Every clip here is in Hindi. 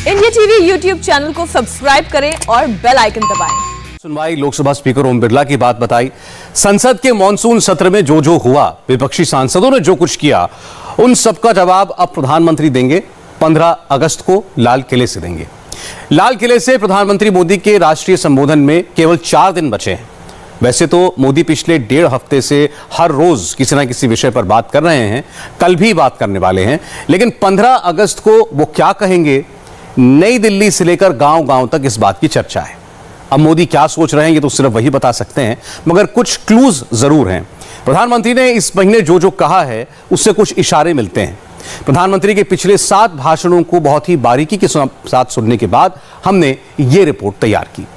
इंडिया टीवी यूट्यूब चैनल को सब्सक्राइब करें और बेल आइकन दबाएं। सुनवाई लोकसभा स्पीकर ओम बिरला की बात बताई। संसद के मॉनसून सत्र में जो जो हुआ, विपक्षी सांसदों ने जो कुछ किया, उन सबका जवाब अब प्रधानमंत्री देंगे। 15 अगस्त को लाल किले से देंगे। लाल किले से प्रधानमंत्री मोदी के राष्ट्रीय संबोधन में केवल 4 दिन बचे हैं। वैसे तो मोदी पिछले 1.5 हफ्ते से हर रोज किसी न किसी विषय पर बात कर रहे हैं, कल भी बात करने वाले हैं, लेकिन 15 अगस्त को वो क्या कहेंगे, नई दिल्ली से लेकर गांव-गांव तक इस बात की चर्चा है। अब मोदी क्या सोच रहे हैं ये तो सिर्फ वही बता सकते हैं, मगर कुछ क्लूज जरूर हैं। प्रधानमंत्री ने इस महीने जो जो कहा है उससे कुछ इशारे मिलते हैं। प्रधानमंत्री के पिछले 7 भाषणों को बहुत ही बारीकी के साथ सुनने के बाद हमने ये रिपोर्ट तैयार की।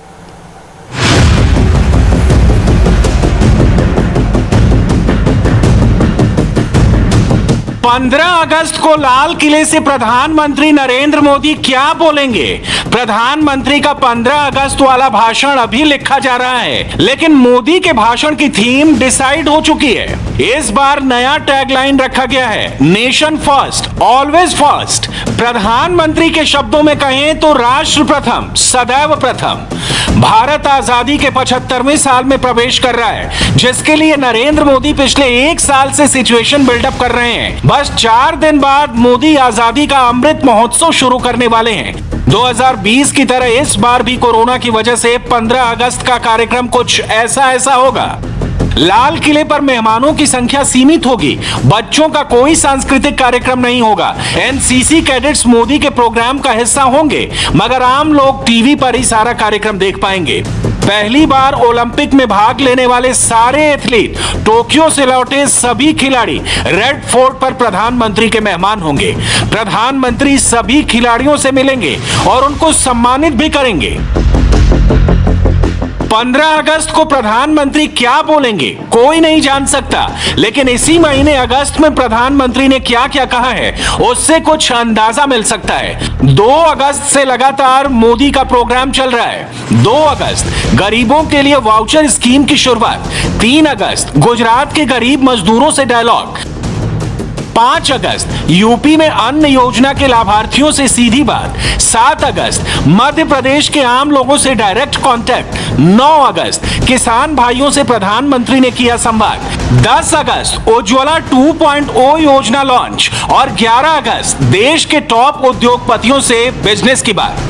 15 अगस्त को लाल किले से प्रधानमंत्री नरेंद्र मोदी क्या बोलेंगे? प्रधानमंत्री का 15 अगस्त वाला भाषण अभी लिखा जा रहा है, लेकिन मोदी के भाषण की थीम डिसाइड हो चुकी है। इस बार नया टैगलाइन रखा गया है, नेशन फर्स्ट, ऑलवेज फर्स्ट। प्रधानमंत्री के शब्दों में कहें तो राष्ट्र प्रथम, सदैव प्रथम। भारत आजादी के 75वें साल में प्रवेश कर रहा है, जिसके लिए नरेंद्र मोदी पिछले 1 साल से सिचुएशन बिल्डअप कर रहे हैं। बस 4 दिन बाद मोदी आजादी का अमृत महोत्सव शुरू करने वाले हैं। 2020 की तरह इस बार भी कोरोना की वजह से 15 अगस्त का कार्यक्रम कुछ ऐसा होगा। लाल किले पर मेहमानों की संख्या सीमित होगी। बच्चों का कोई सांस्कृतिक कार्यक्रम नहीं होगा। एनसीसी कैडेट्स मोदी के प्रोग्राम का हिस्सा होंगे, मगर आम लोग टीवी पर ही सारा कार्यक्रम देख पाएंगे। पहली बार ओलंपिक में भाग लेने वाले सारे एथलीट, टोक्यो से लौटे सभी खिलाड़ी रेड फोर्ट पर प्रधानमंत्री के मेहमान होंगे। प्रधानमंत्री सभी खिलाड़ियों से मिलेंगे और उनको सम्मानित भी करेंगे। 15 अगस्त को प्रधानमंत्री क्या बोलेंगे कोई नहीं जान सकता, लेकिन इसी महीने अगस्त में प्रधानमंत्री ने क्या क्या कहा है उससे कुछ अंदाजा मिल सकता है। 2 अगस्त से लगातार मोदी का प्रोग्राम चल रहा है। 2 अगस्त गरीबों के लिए वाउचर स्कीम की शुरुआत। 3 अगस्त गुजरात के गरीब मजदूरों से डायलॉग। 5 अगस्त यूपी में अन्न योजना के लाभार्थियों से सीधी बात। 7 अगस्त मध्य प्रदेश के आम लोगों से डायरेक्ट कांटेक्ट। 9 अगस्त किसान भाइयों से प्रधानमंत्री ने किया संवाद। 10 अगस्त उज्ज्वला 2.0 योजना लॉन्च और 11 अगस्त देश के टॉप उद्योगपतियों से बिजनेस की बात।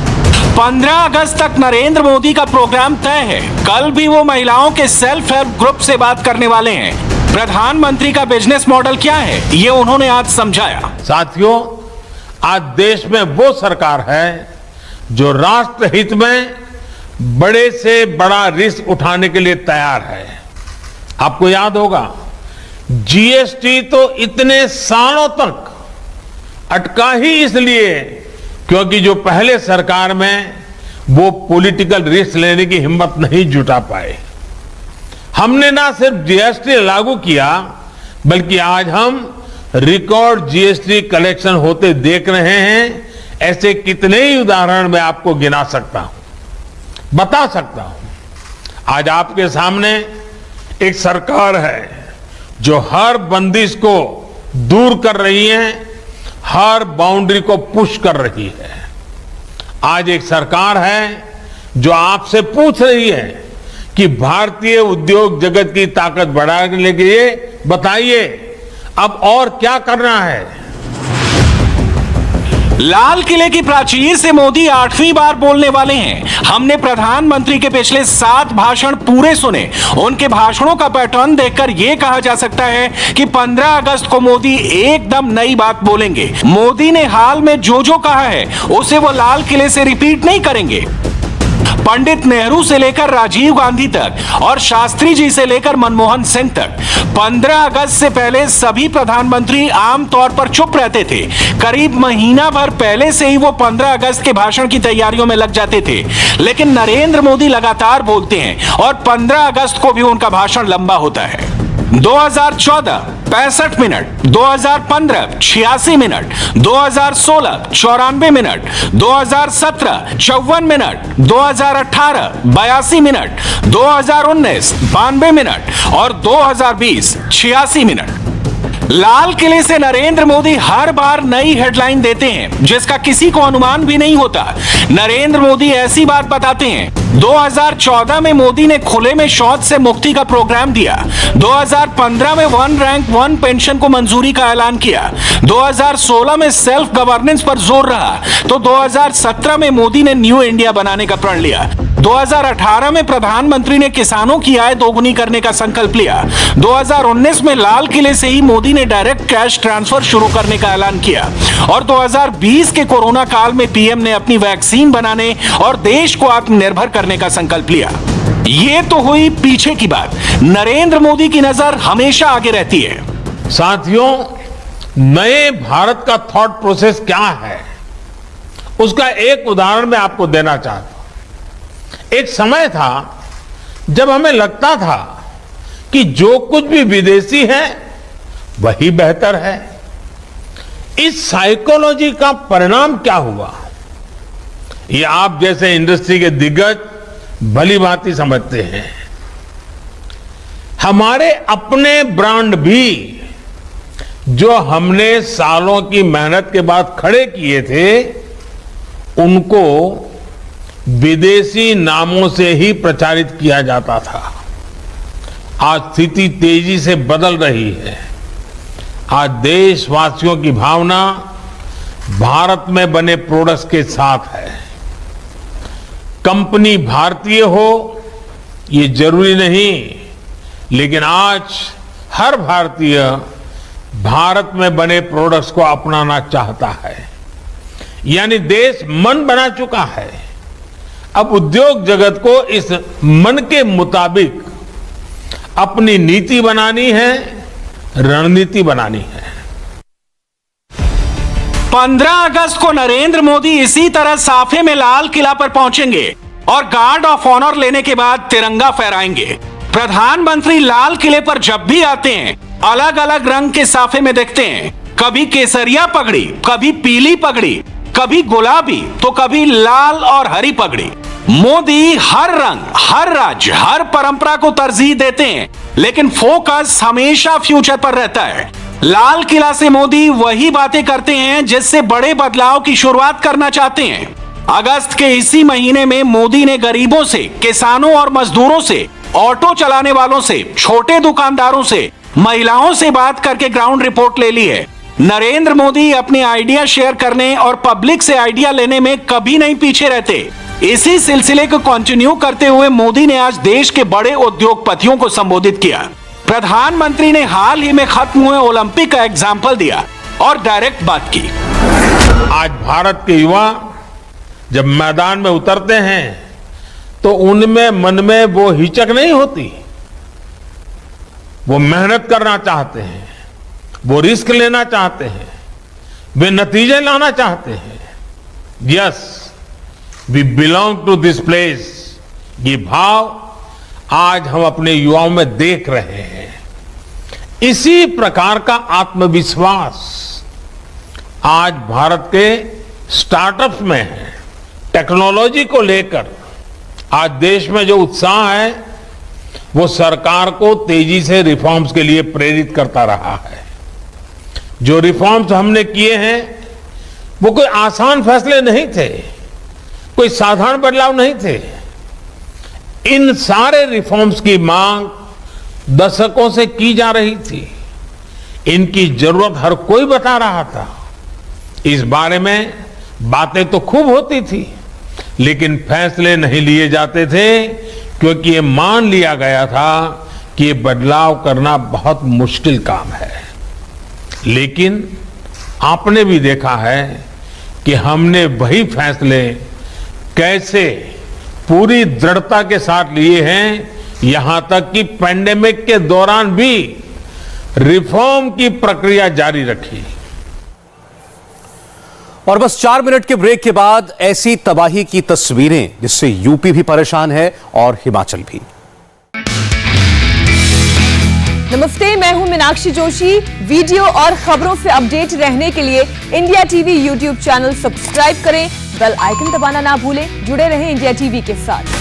15 अगस्त तक नरेंद्र मोदी का प्रोग्राम तय है। कल भी वो महिलाओं के सेल्फ हेल्प ग्रुप से बात करने वाले हैं। प्रधानमंत्री का बिजनेस मॉडल क्या है ये उन्होंने आज समझाया। साथियों, आज देश में वो सरकार है जो राष्ट्र हित में बड़े से बड़ा रिस्क उठाने के लिए तैयार है। आपको याद होगा, जीएसटी तो इतने सालों तक अटका ही इसलिए क्योंकि जो पहले सरकार में वो पॉलिटिकल रिस्क लेने की हिम्मत नहीं जुटा पाए। हमने ना सिर्फ जीएसटी लागू किया, बल्कि आज हम रिकॉर्ड जीएसटी कलेक्शन होते देख रहे हैं। ऐसे कितने ही उदाहरण मैं आपको गिना सकता हूं, बता सकता हूं। आज आपके सामने एक सरकार है जो हर बंदिश को दूर कर रही है, हर बाउंड्री को पुश कर रही है। आज एक सरकार है जो आपसे पूछ रही है कि भारतीय उद्योग जगत की ताकत बढ़ाने के लिए बताइए अब और क्या करना है। लाल किले की प्राचीर से मोदी 8वीं बार बोलने वाले हैं। हमने प्रधानमंत्री के पिछले 7 भाषण पूरे सुने। उनके भाषणों का पैटर्न देखकर यह कहा जा सकता है कि 15 अगस्त को मोदी एकदम नई बात बोलेंगे। मोदी ने हाल में जो जो कहा है उसे वो लाल किले से रिपीट नहीं करेंगे। पंडित नेहरू से लेकर राजीव गांधी तक और शास्त्री जी से लेकर मनमोहन सिंह तक 15 अगस्त से पहले सभी प्रधानमंत्री आमतौर पर चुप रहते थे। करीब महीना भर पहले से ही वो 15 अगस्त के भाषण की तैयारियों में लग जाते थे, लेकिन नरेंद्र मोदी लगातार बोलते हैं और 15 अगस्त को भी उनका भाषण लंबा होता है। 2014 65 minute, 2015 86 minute, 2016 94 minute, 2017 54 minute, 2018 82 minute, 2019 92 minute और 2020 86 मिनट। लाल किले से नरेंद्र मोदी हर बार नई हेडलाइन देते हैं जिसका किसी को अनुमान भी नहीं होता। नरेंद्र मोदी ऐसी बात बताते हैं। 2014 में मोदी ने खुले में शौच से मुक्ति का प्रोग्राम दिया। 2015 में 1 रैंक 1 पेंशन को मंजूरी का ऐलान किया। 2016 में सेल्फ गवर्नेंस पर जोर रहा तो 2017 में मोदी ने न्यू इंडिया बनाने का प्रण लिया। 2018 में प्रधानमंत्री ने किसानों की आय दोगुनी करने का संकल्प लिया। 2019 में लाल किले से ही मोदी ने डायरेक्ट कैश ट्रांसफर शुरू करने का ऐलान किया और 2020 के कोरोना काल में पीएम ने अपनी वैक्सीन बनाने और देश को आत्मनिर्भर करने का संकल्प लिया। ये तो हुई पीछे की बात। नरेंद्र मोदी की नजर हमेशा आगे रहती है। साथियों, नए भारत का थॉट प्रोसेस क्या है, उसका एक उदाहरण मैं आपको देना चाहता हूं। एक समय था जब हमें लगता था कि जो कुछ भी विदेशी है वही बेहतर है। इस साइकोलॉजी का परिणाम क्या हुआ, ये आप जैसे इंडस्ट्री के दिग्गज भली भांति समझते हैं। हमारे अपने ब्रांड भी जो हमने सालों की मेहनत के बाद खड़े किए थे, उनको विदेशी नामों से ही प्रचारित किया जाता था। आज स्थिति तेजी से बदल रही है। आज देशवासियों की भावना भारत में बने प्रोडक्ट्स के साथ है। कंपनी भारतीय हो ये जरूरी नहीं, लेकिन आज हर भारतीय भारत में बने प्रोडक्ट्स को अपनाना चाहता है। यानी देश मन बना चुका है। अब उद्योग जगत को इस मन के मुताबिक अपनी नीति बनानी है, रणनीति बनानी है। 15 अगस्त को नरेंद्र मोदी इसी तरह साफे में लाल किला पर पहुंचेंगे और गार्ड ऑफ ऑनर लेने के बाद तिरंगा फहराएंगे। प्रधानमंत्री लाल किले पर जब भी आते हैं अलग अलग रंग के साफे में दिखते हैं। कभी केसरिया पगड़ी, कभी पीली पगड़ी, कभी गुलाबी तो कभी लाल और हरी पगड़ी। मोदी हर रंग, हर राज्य, हर परंपरा को तरजीह देते हैं, लेकिन फोकस हमेशा फ्यूचर पर रहता है। लाल किला से मोदी वही बातें करते हैं जिससे बड़े बदलाव की शुरुआत करना चाहते हैं। अगस्त के इसी महीने में मोदी ने गरीबों से, किसानों और मजदूरों से, ऑटो चलाने वालों से, छोटे दुकानदारों से, महिलाओं से बात करके ग्राउंड रिपोर्ट ले ली है। नरेंद्र मोदी अपने आइडिया शेयर करने और पब्लिक से आइडिया लेने में कभी नहीं पीछे रहते। इसी सिलसिले को कंटिन्यू करते हुए मोदी ने आज देश के बड़े उद्योगपतियों को संबोधित किया। प्रधानमंत्री ने हाल ही में खत्म हुए ओलंपिक का एग्जाम्पल दिया और डायरेक्ट बात की। आज भारत के युवा जब मैदान में उतरते हैं तो उनमें मन में वो हिचक नहीं होती। वो मेहनत करना चाहते हैं, वो रिस्क लेना चाहते हैं, वे नतीजे लाना चाहते हैं। Yes, we belong to this place. ये भाव आज हम अपने युवाओं में देख रहे हैं। इसी प्रकार का आत्मविश्वास आज भारत के स्टार्टअप्स में है। टेक्नोलॉजी को लेकर आज देश में जो उत्साह है वो सरकार को तेजी से रिफॉर्म्स के लिए प्रेरित करता रहा है। जो रिफॉर्म्स हमने किए हैं वो कोई आसान फैसले नहीं थे, कोई साधारण बदलाव नहीं थे। इन सारे रिफॉर्म्स की मांग दशकों से की जा रही थी। इनकी जरूरत हर कोई बता रहा था। इस बारे में बातें तो खूब होती थी, लेकिन फैसले नहीं लिए जाते थे क्योंकि ये मान लिया गया था कि ये बदलाव करना बहुत मुश्किल काम है। लेकिन आपने भी देखा है कि हमने वही फैसले कैसे पूरी दृढ़ता के साथ लिए हैं, यहां तक कि पैंडेमिक के दौरान भी रिफॉर्म की प्रक्रिया जारी रखी। और बस 4 मिनट के ब्रेक के बाद ऐसी तबाही की तस्वीरें जिससे यूपी भी परेशान है और हिमाचल भी। नमस्ते, मैं हूं मीनाक्षी जोशी। वीडियो और खबरों से अपडेट रहने के लिए India TV YouTube channel subscribe करें, बेल आइकन दबाना ना भूलें। जुड़े रहें इंडिया टीवी के साथ।